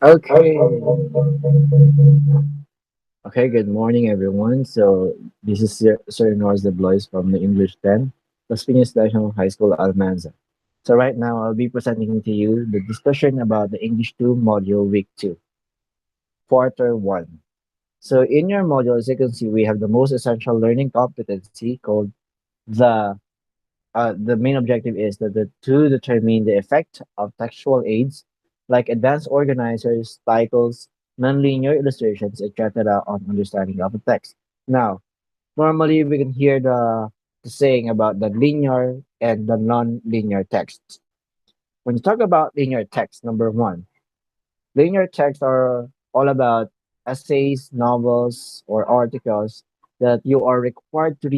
Okay. Okay, good morning, everyone. So, this is Sir Norris De Blois from the English 10, Las Piñas National High School, Almanza. So, right now, I'll be presenting to you the discussion about the English 2 module week 2, quarter 1. So, in your module, as you can see, we have the most essential learning competency called the the main objective is to determine the effect of textual aids like advanced organizers, titles, nonlinear illustrations, etc. on understanding of a text. Now, normally we can hear the saying about the linear and the non-linear texts. When you talk about linear text, number one, linear texts are all about essays, novels, or articles that you are required to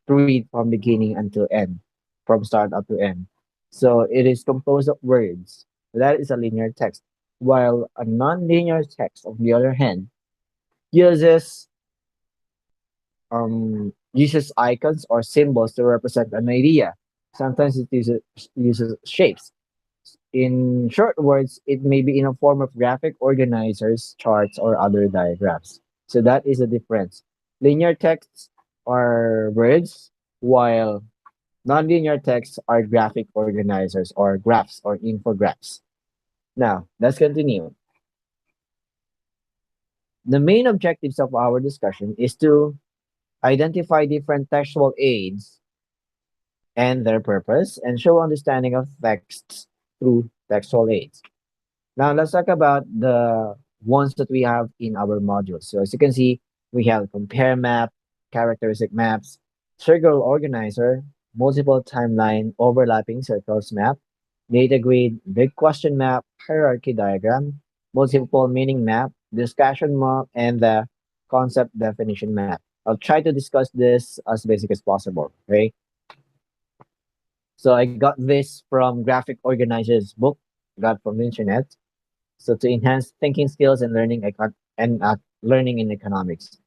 read from beginning until end, from start up to end. So it is composed of words. That is a linear text. While a non-linear text, on the other hand, uses uses icons or symbols to represent an idea. Sometimes it uses shapes. In short words, it may be in a form of graphic organizers, charts, or other diagrams. So that is the difference. Linear texts are words, while nonlinear texts are graphic organizers or graphs or infographics. Now, let's continue. The main objectives of our discussion is to identify different textual aids and their purpose and show understanding of texts through textual aids. Now let's talk about the ones that we have in our modules. So as you can see, we have compare map, characteristic maps, circle organizer, multiple timeline, overlapping circles map, data grid, big question map, hierarchy diagram, multiple meaning map, discussion map, and the concept definition map. I'll try to discuss this as basic as possible. Okay. So I got this from Graphic Organizer's book, got from the internet. So to enhance thinking skills and learning in economics.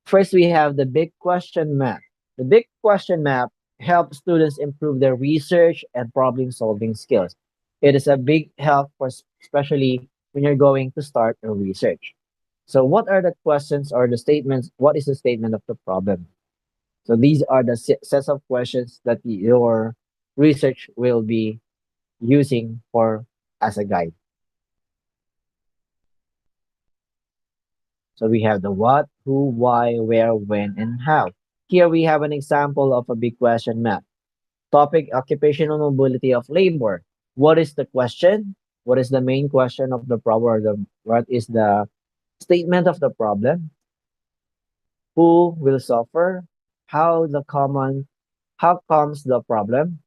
First, we have the big question map. The big question map helps students improve their research and problem solving skills. It is a big help for especially when you're going to start a research. So what are the questions or the statements? What is the statement of the problem? So these are the sets of questions that your research will be using for as a guide. So we have the what, who, why, where, when, and how. Here we have an example of a big question map. Topic, occupational mobility of labor. What is the question? What is the main question of the problem? Or what is the statement of the problem? Who will suffer? How comes the problem?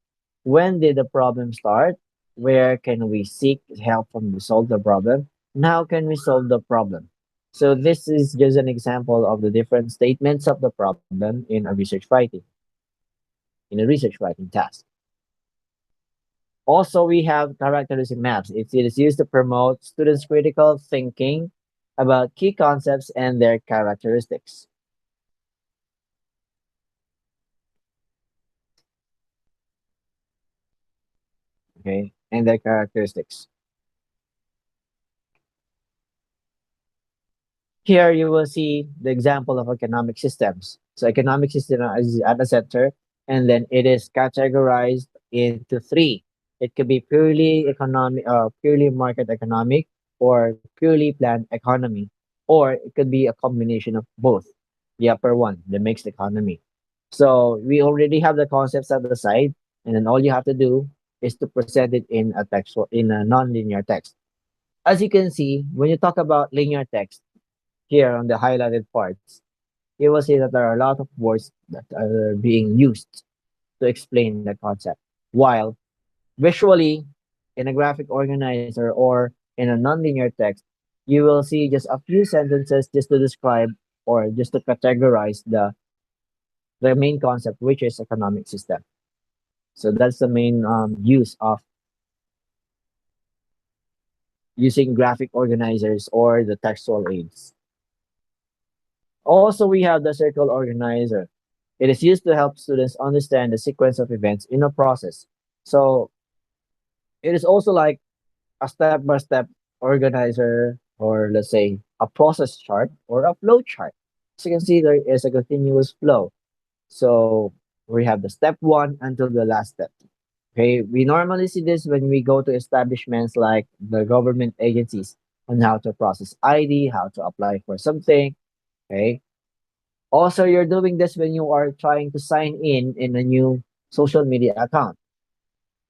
When did the problem start? Where can we seek help from to solve the problem? And how can we solve the problem? So this is just an example of the different statements of the problem in a research writing task. Also, we have characteristic maps. It is used to promote students' critical thinking about key concepts and their characteristics. Okay, and their characteristics. Here you will see the example of economic systems. So economic system is at the center, and then it is categorized into three. It could be purely market economic, or purely planned economy, or it could be a combination of both. The upper one, the mixed economy. So we already have the concepts at the side, and then all you have to do is to present it in a non-linear text. As you can see, when you talk about linear text, here on the highlighted parts, you will see that there are a lot of words that are being used to explain the concept. While visually, in a graphic organizer or in a nonlinear text, you will see just a few sentences just to describe or just to categorize the main concept, which is economic system. So that's the main use of using graphic organizers or the textual aids. Also, we have the circle organizer. It is used to help students understand the sequence of events in a process. So it is also like a step-by-step organizer, or let's say a process chart or a flow chart. As you can see, there is a continuous flow. So we have the step one until the last step. Okay, we normally see this when we go to establishments like the government agencies on how to process ID, how to apply for something. Okay. Also, you're doing this when you are trying to sign in a new social media account.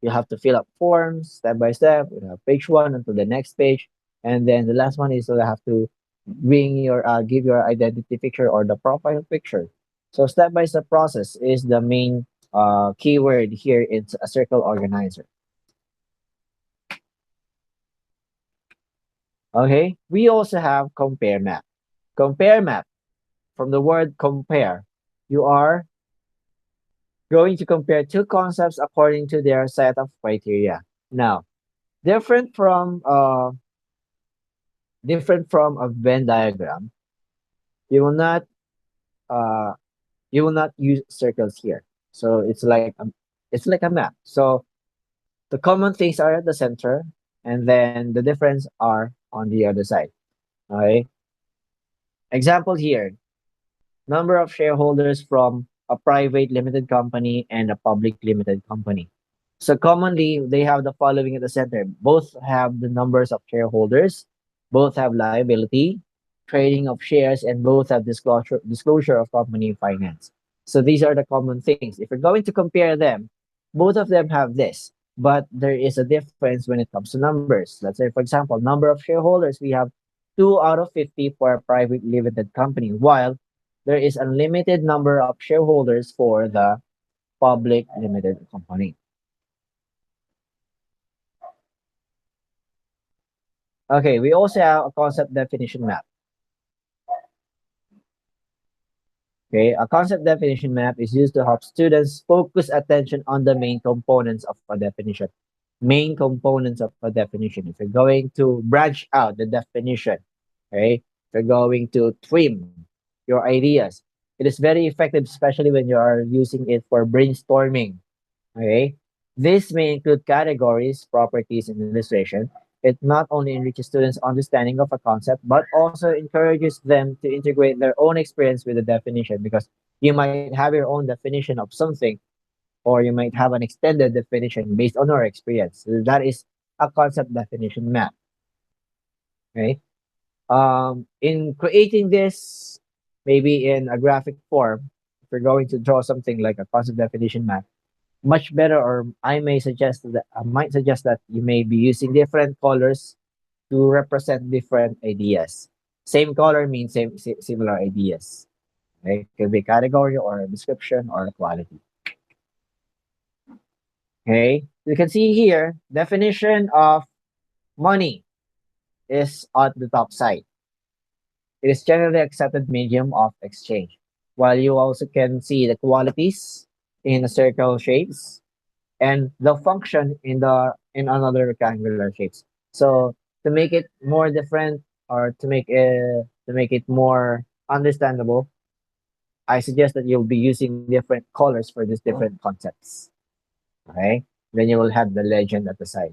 You have to fill up forms step by step. You have page one until the next page, and then the last one is you have to bring your give your identity picture or the profile picture. So step by step process is the main keyword here in a circle organizer. Okay, we also have compare map. Compare map, from the word compare, you are going to compare two concepts according to their set of criteria. Now, different from uh different from a Venn diagram, you will not uh you will not use circles here. So it's like a map. So the common things are at the center, and then the difference are on the other side. Okay. Example here: number of shareholders from a private limited company and a public limited company. So commonly, they have the following at the center. Both have the numbers of shareholders, both have liability, trading of shares, and both have disclosure of company finance. So these are the common things. If you're going to compare them, both of them have this, but there is a difference when it comes to numbers. Let's say, for example, number of shareholders, we have 2 out of 50 for a private limited company, while there is unlimited number of shareholders for the public limited company. Okay, we also have a concept definition map. Okay, a concept definition map is used to help students focus attention on the main components of a definition. Main components of a definition. If you're going to branch out the definition, okay, if you're going to trim your ideas, it is very effective, especially when you are using it for brainstorming. Okay. This may include categories, properties, and illustration. It not only enriches students' understanding of a concept, but also encourages them to integrate their own experience with the definition, because you might have your own definition of something, or you might have an extended definition based on our experience. So that is a concept definition map. Okay. In creating this, maybe in a graphic form, if you're going to draw something like a concept definition map, much better, or I might suggest that you may be using different colors to represent different ideas. Same color means similar ideas. Okay? It could be category or a description or a quality. Okay, you can see here definition of money is at the top side. It is generally accepted medium of exchange. While you also can see the qualities in the circle shapes and the function in another rectangular shapes. So to make it more different, or to make it more understandable, I suggest that you'll be using different colors for these different concepts. Okay, then you will have the legend at the side.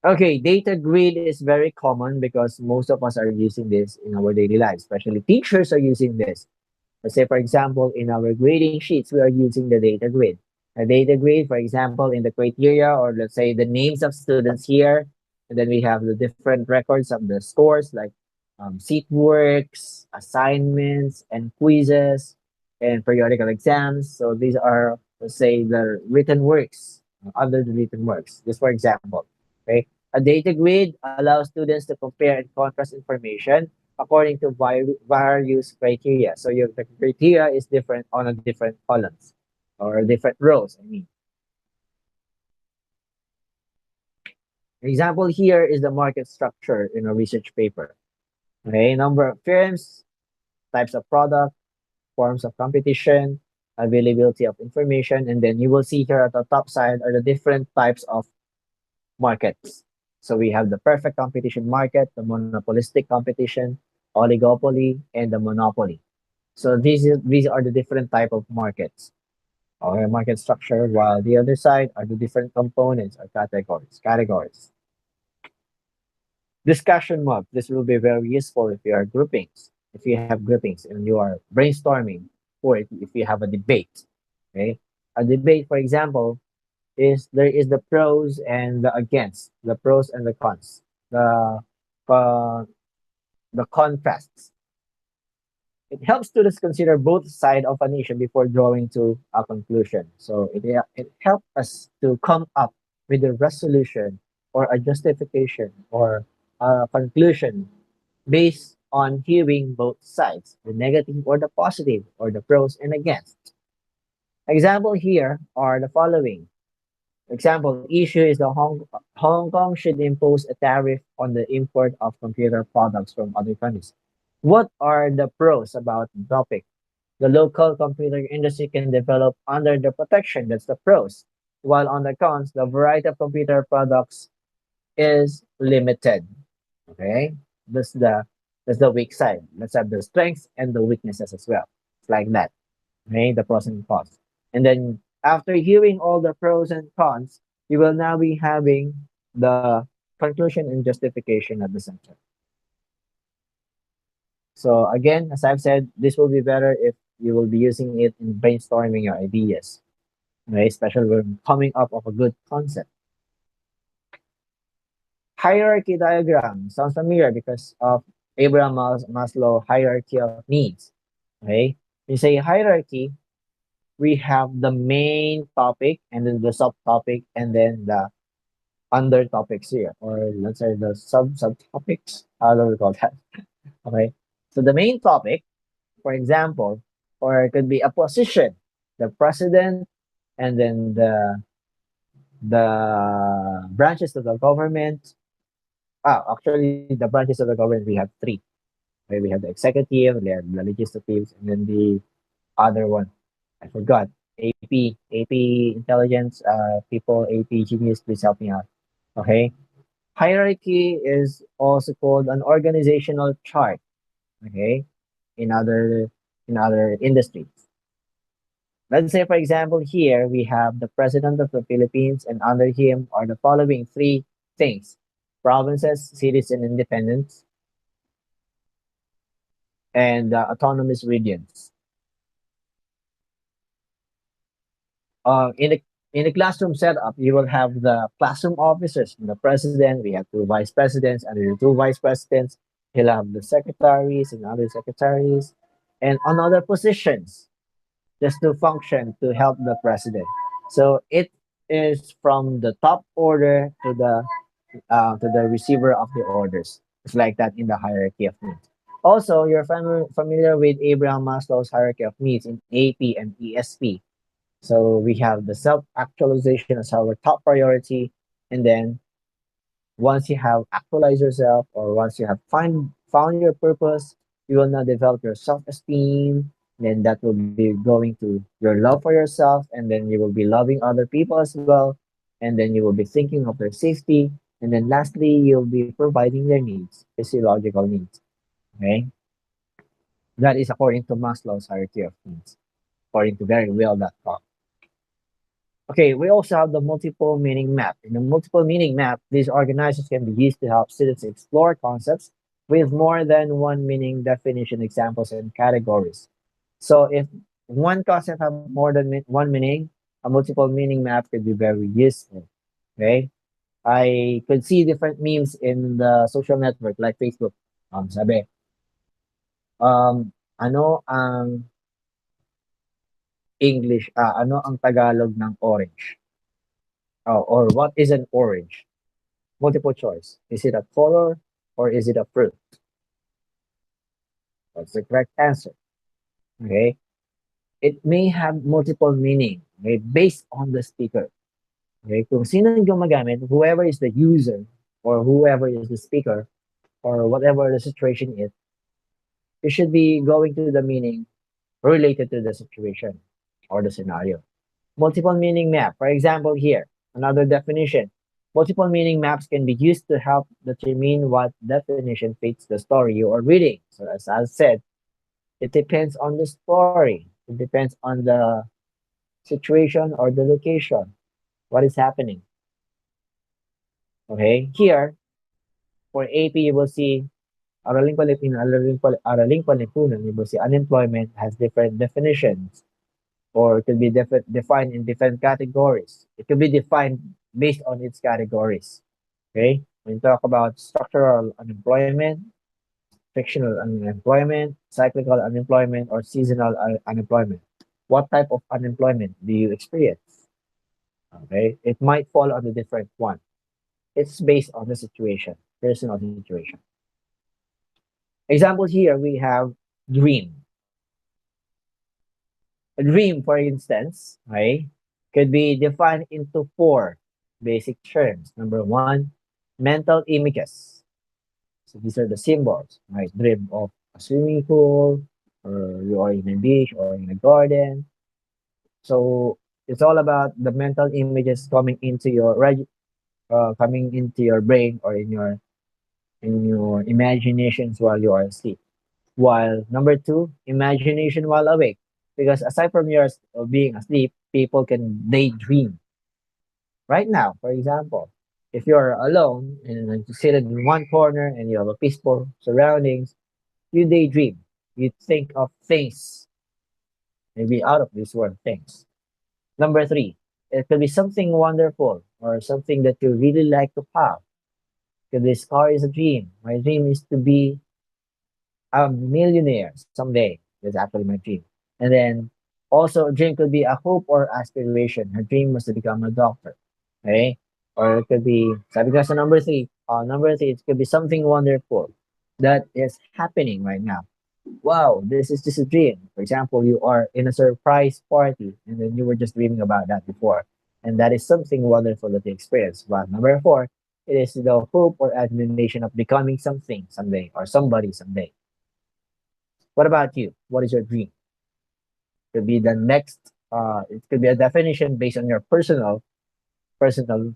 Okay, data grid is very common because most of us are using this in our daily lives, especially teachers are using this. Let's say, for example, in our grading sheets, we are using the data grid. A data grid, for example, in the criteria, or let's say the names of students here, and then we have the different records of the scores like seat works, assignments, and quizzes, and periodical exams. So these are, let's say, the written works, other the written works. Just for example, okay, a data grid allows students to compare and contrast information according to various criteria. So your the criteria is different on a different columns or different rows. I mean, example here is the market structure in a research paper. Okay, number of firms, types of product, forms of competition, availability of information, and then you will see here at the top side are the different types of markets. So we have the perfect competition market, the monopolistic competition, oligopoly, and the monopoly. So these are the different type of markets. or market structure, while the other side are the different components or categories. Discussion mode. This will be very useful if you are groupings. If you have groupings and you are brainstorming, or if you have a debate. Okay, a debate, for example, is there is the pros and the against, the pros and the cons, the uh, the contrasts. It helps students consider both sides of an issue before drawing to a conclusion. So it helps us to come up with a resolution or a justification or a conclusion based on hearing both sides, the negative or the positive, or the pros and against. Example here are the following. Example, issue is the Hong Kong should impose a tariff on the import of computer products from other countries. What are the pros about the topic? The local computer industry can develop under the protection. That's the pros. While on the cons, the variety of computer products is limited. Okay, that's the that's the weak side. Let's have the strengths and the weaknesses as well. It's like that. Okay, the pros and cons. And then after hearing all the pros and cons, you will now be having the conclusion and justification at the center. So again, as I've said, this will be better if you will be using it in brainstorming your ideas, right? Especially when coming up of a good concept. Hierarchy diagram sounds familiar because of Abraham Maslow hierarchy of needs. Okay, you say hierarchy, we have the main topic and then the subtopic and then the under topics here, or let's say the subtopics. How do we call that? Okay, so the main topic, for example, or it could be a position, the president, and then the branches of the government. Actually, the branches of the government we have three. Okay, we have the executive, we have the legislative, and then the other one. I forgot. AP intelligence, people, AP genius, please help me out. Okay. Hierarchy is also called an organizational chart. Okay. In other in other industries. Let's say, for example, here we have the president of the Philippines, and under him are the following three things: provinces, cities, and independents, and autonomous regions. In the classroom setup, you will have the classroom officers, the president. We have two vice presidents, and the two vice presidents. He'll have the secretaries and other secretaries, and on other positions, just to function to help the president. So it is from the top order to the receiver of the orders. It's like that in the hierarchy of needs. Also, you're familiar with Abraham Maslow's hierarchy of needs in AP and ESP. So we have the self-actualization as our top priority, and then once you have actualized yourself, or once you have found your purpose, you will now develop your self-esteem. Then that will be going to your love for yourself, and then you will be loving other people as well, and then you will be thinking of their safety, and then lastly, you'll be providing their needs, physiological needs. Okay, that is according to Maslow's hierarchy of needs, according to very well.com. Okay, we also have the multiple meaning map. In the multiple meaning map, these organizers can be used to help students explore concepts with more than one meaning, definition, examples, and categories. So if one concept have more than one meaning, a multiple meaning map could be very useful. Okay, I could see different memes in the social network like Facebook. Sabi, ano ang English, ano ang Tagalog ng orange? Or what is an orange? Multiple choice. Is it a color or is it a fruit? That's the correct answer. Okay. It may have multiple meaning, okay, based on the speaker. Okay. Kung sino yung gumagamit, whoever is the user or whoever is the speaker or whatever the situation is, you should be going to the meaning related to the situation or the scenario. Multiple meaning map. For example, here, another definition. Multiple meaning maps can be used to help determine what definition fits the story you are reading. So as I said, it depends on the story. It depends on situation, or the location. What is happening? Okay, here for AP, you will see araling palipunan, you will see unemployment has different definitions, or it could be defined in different categories. It could be defined based on its categories. Okay, when you talk about structural unemployment, frictional unemployment, cyclical unemployment, or seasonal unemployment. What type of unemployment do you experience? Okay, it might fall on a different one. It's based on the situation, personal situation. Examples here we have dream. A dream, for instance, right, could be defined into four basic terms. Number one, mental images. So these are the symbols, right? Dream of a swimming pool, or you are in a beach or in a garden. So it's all about the mental images coming into your brain or in your imaginations while you are asleep. While number two, imagination while awake. Because aside from being asleep, people can daydream. Right now, for example, if you're alone and you sit in one corner and you have a peaceful surroundings, you daydream. You think of things, maybe out of this world things. Number three, it could be something wonderful or something that you really like to have. Because this car is a dream. My dream is to be a millionaire someday. That's actually my dream. And then also a dream could be a hope or aspiration. Her dream was to become a doctor. Okay? Or it could be sabi ko sa number three, it could be something wonderful that is happening right now. Wow, this is just a dream. For example, you are in a surprise party and then you were just dreaming about that before. And that is something wonderful that you experience. But number four, it is the hope or admiration of becoming something someday or somebody someday. What about you? What is your dream? Could be the next. It could be a definition based on your personal, personal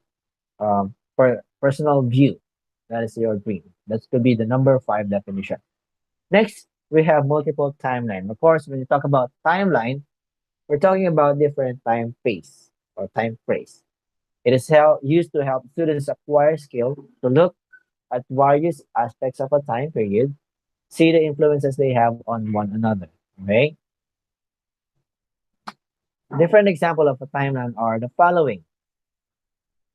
view. That is your dream. That could be the number five definition. Next, we have multiple timeline. Of course, when you talk about timeline, we're talking about different time phase or time phrase. It is used to help students acquire skill to look at various aspects of a time period, see the influences they have on one another. Okay. Different example of a timeline are the following: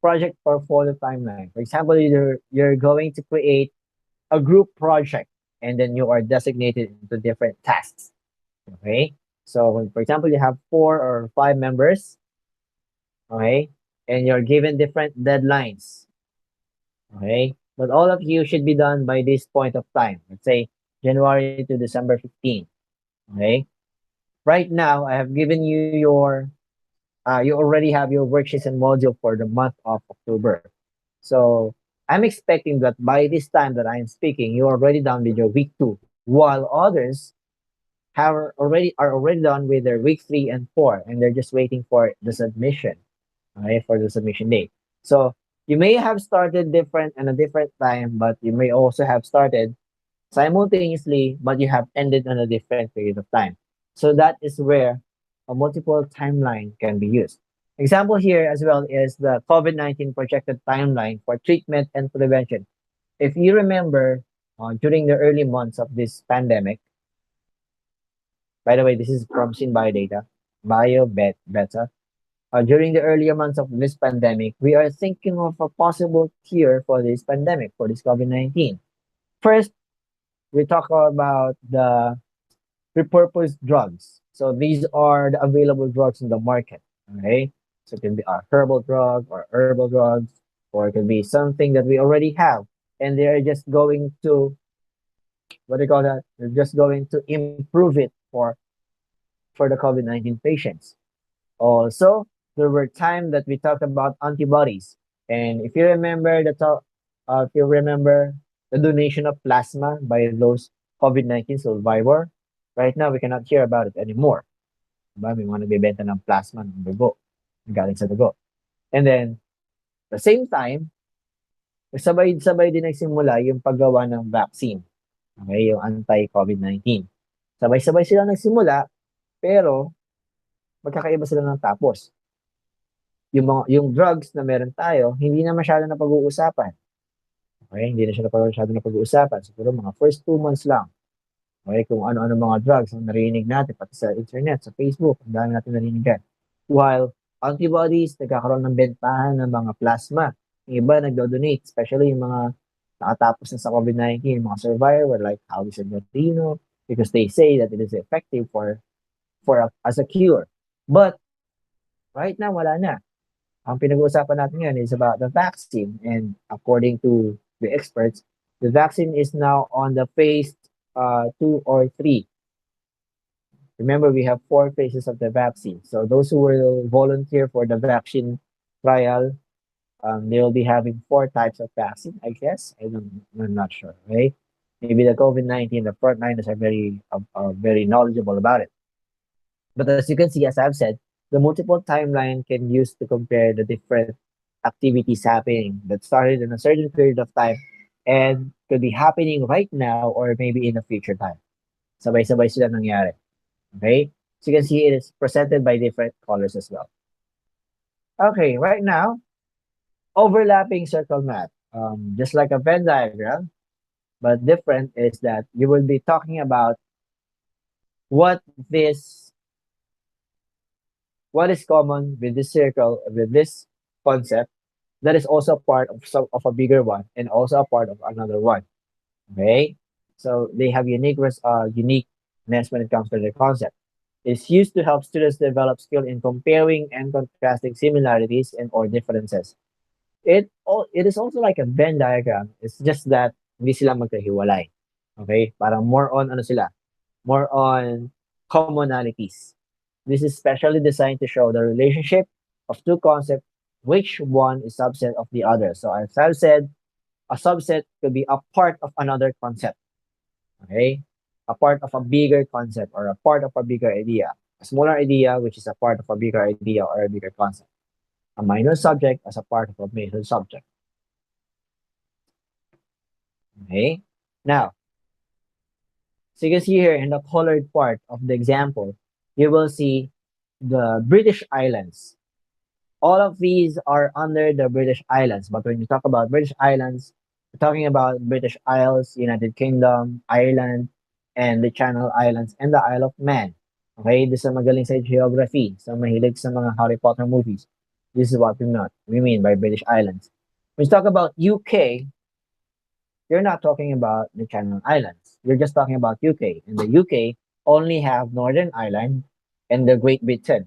project portfolio timeline. For example, you're going to create a group project and then you are designated into different tasks. Okay. So for example, you have 4 or 5 members, okay, and you're given different deadlines. Okay. But all of you should be done by this point of time. Let's say January to December 15. Okay. Right now, I have given you you already have your worksheets and module for the month of October. So I'm expecting that by this time that I'm speaking, you're already done with your week two, while others are already done with their week three and four, and they're just waiting for the submission, okay, for the submission date. So you may have started different and a different time, but you may also have started simultaneously, but you have ended on a different period of time. So that is where a multiple timeline can be used. Example here as well is the COVID-19 projected timeline for treatment and prevention. If you remember, during the early months of this pandemic, by the way, this is from SynBio Beta. During the earlier months of this pandemic, we are thinking of a possible cure for this pandemic, for this COVID-19. First, we talk about the repurposed drugs. So these are the available drugs in the market. Okay. So it can be a herbal drug or herbal drugs, or it can be something that we already have. And they are just going to, what do you call that? They're just going to improve it for the COVID-19 patients. Also, there were times that we talked about antibodies. And if you remember if you remember the donation of plasma by those COVID-19 survivor, right now we cannot hear about it anymore. Diba? May mga nagbebenta ng plasma ng dugo, galing sa dugo. And then, at the same time, sabay-sabay din nagsimula yung paggawa ng vaccine. Okay, yung anti-COVID-19. Sabay-sabay sila nagsimula, pero magkakaiba sila ng tapos. Yung drugs na meron tayo, hindi na masyado na pag-uusapan. Okay, hindi na siya masyado na pag-uusapan. Siguro mga first 2 months lang. Okay, kung ano-ano mga drugs ang narinig natin, pati sa internet, sa Facebook, ang dami natin narinig yan. While antibodies, nagkakaroon ng bentahan ng mga plasma. Yung iba nagdo-donate, especially yung mga nakatapos na sa COVID-19, mga survivor like Howie San Martino, because they say that it is effective as a cure. But right now, wala na. Ang pinag-uusapan natin ngayon is about the vaccine. And according to the experts, the vaccine is now on the phase 2 or 3. Remember, we have 4 phases of the vaccine. So those who will volunteer for the vaccine trial, they will be having 4 types of vaccine, I guess. I'm not sure, right? Maybe the COVID-19, the frontliners are very knowledgeable about it. But as you can see, as I've said, the multiple timeline can use to compare the different activities happening that started in a certain period of time and could be happening right now or maybe in a future time. Sabay-sabay sila nangyari. Okay? So you can see it is presented by different colors as well. Okay, right now, overlapping circle math. Just like a Venn diagram, but different is that you will be talking about what this what is common with this circle, with this concept, that is also part of of a bigger one and also a part of another one. Okay, so they have uniqueness when it comes to the concept. It's used to help students develop skill in comparing and contrasting similarities and or differences. It is also like a Venn diagram. It's just that hindi sila magkahiwalay. Okay, parang more on ano sila, more on commonalities. This is specially designed to show the relationship of two concepts, which one is subset of the other. So as I've said, a subset could be a part of another concept. Okay? A part of a bigger concept or a part of a bigger idea. A smaller idea, which is a part of a bigger idea or a bigger concept. A minor subject as a part of a major subject. Okay? Now, so you can see here in the colored part of the example, you will see the British Islands. All of these are under the British Islands. But when you talk about British Islands, we're talking about British Isles, United Kingdom, Ireland, and the Channel Islands, and the Isle of Man. Okay, this is magaling sa geography. So mahilig sa mga Harry Potter movies. This is what we mean by British Islands. When you talk about UK, you're not talking about the Channel Islands. You're just talking about UK. And the UK only have Northern Ireland and the Great Britain.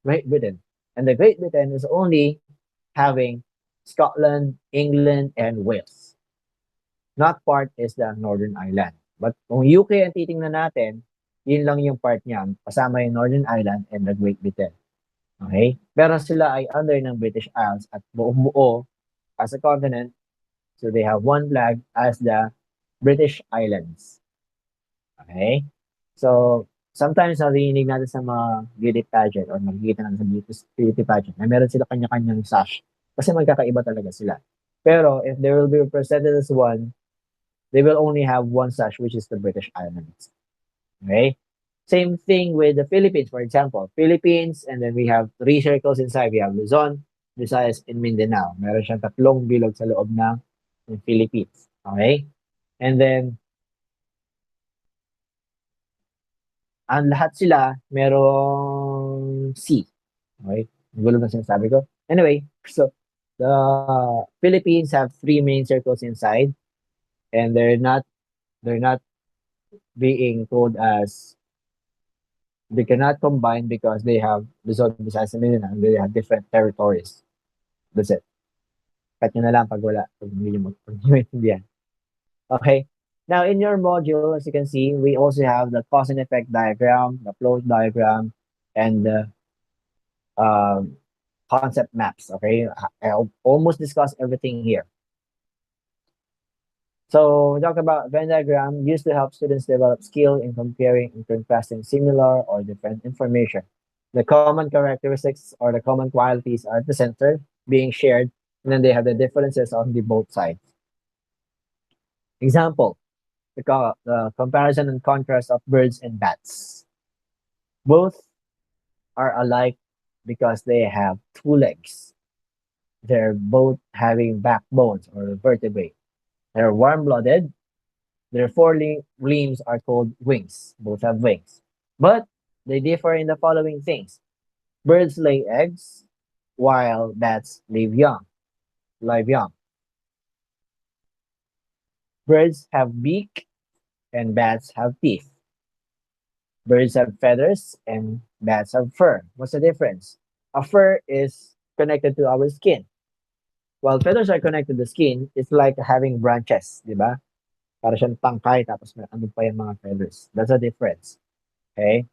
And the Great Britain is only having Scotland, England, and Wales. Not part is the Northern Ireland. But kung UK ang titingnan natin, yun lang yung part niya. Kasama yung Northern Ireland and the Great Britain. Okay? Pero sila ay under ng British Isles at buong buo as a continent. So they have one flag as the British Islands. Okay? So, sometimes narinig natin sa mga beauty pageant or makikita natin sa beauty pageant na meron sila kanya-kanyang sash. Kasi magkakaiba talaga sila. Pero if they will be represented as one, they will only have one sash, which is the British Islands. Okay? Same thing with the Philippines, for example. Philippines, and then we have 3 circles inside. We have Luzon, Visayas, and Mindanao. Meron siyang 3 bilog sa loob ng Philippines. Okay? And then, ang lahat sila merong C. Okay? Gulo na sinasabi ko. Anyway, so the Philippines have 3 main circles inside and they're not being told as they cannot combine because they have Luzon, Visayas, and Mindanao and they have different territories. That's it. Cut nyo na lang pag wala. Pag hindi nyo maintindihan. Okay. Now, in your module, as you can see, we also have the cause and effect diagram, the flow diagram, and the concept maps. Okay, I'll almost discuss everything here. So, we talk about Venn diagram used to help students develop skill in comparing and contrasting similar or different information. The common characteristics or the common qualities are at the center being shared, and then they have the differences on the both sides. Example, the comparison and contrast of birds and bats. Both are alike because they have two legs. They're both having backbones or vertebrae. They're warm-blooded. Their limbs are called wings. Both have wings. But they differ in the following things. Birds lay eggs, while bats live young. Birds have beak and bats have teeth. Birds have feathers and bats have fur. What's the difference? A fur is connected to our skin. While feathers are connected to the skin, it's like having branches, di ba? Para siyang tangkay tapos may ano pa yung mga feathers. That's the difference. Okay?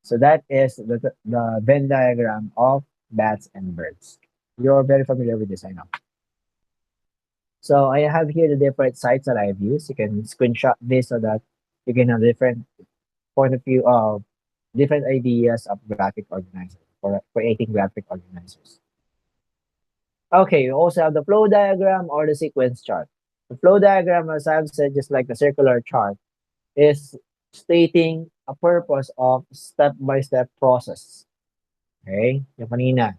So that is the Venn diagram of bats and birds. You're very familiar with this, I know. So I have here the different sites that I've used. You can screenshot this so that you can have different point of view of different ideas of graphic organizers for creating graphic organizers. Okay, you also have the flow diagram or the sequence chart. The flow diagram, as I've said, just like the circular chart, is stating a purpose of step-by-step process. Okay? Yung kanina,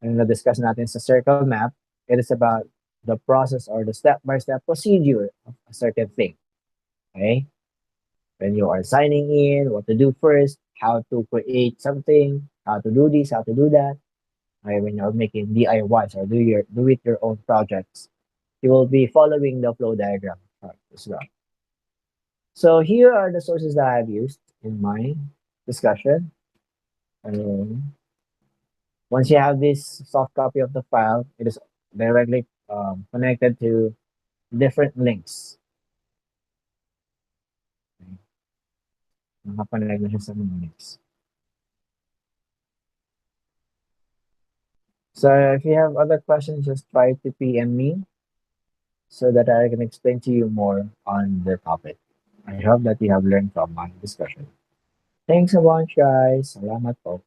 yung na-discuss natin sa circle map, it is about the process or the step-by-step procedure of a certain thing. Okay? When you are signing in, what to do first, how to create something, how to do this, how to do that. Okay? When you're making DIYs or do it your own projects, you will be following the flow diagram chart as well. So here are the sources that I've used in my discussion. And once you have this soft copy of the file, it is directly connected to different links. Okay. Nakapanag na siya sa mga links. So if you have other questions, just try to PM me so that I can explain to you more on the topic. I hope that you have learned from my discussion. Thanks a bunch, guys. Salamat po.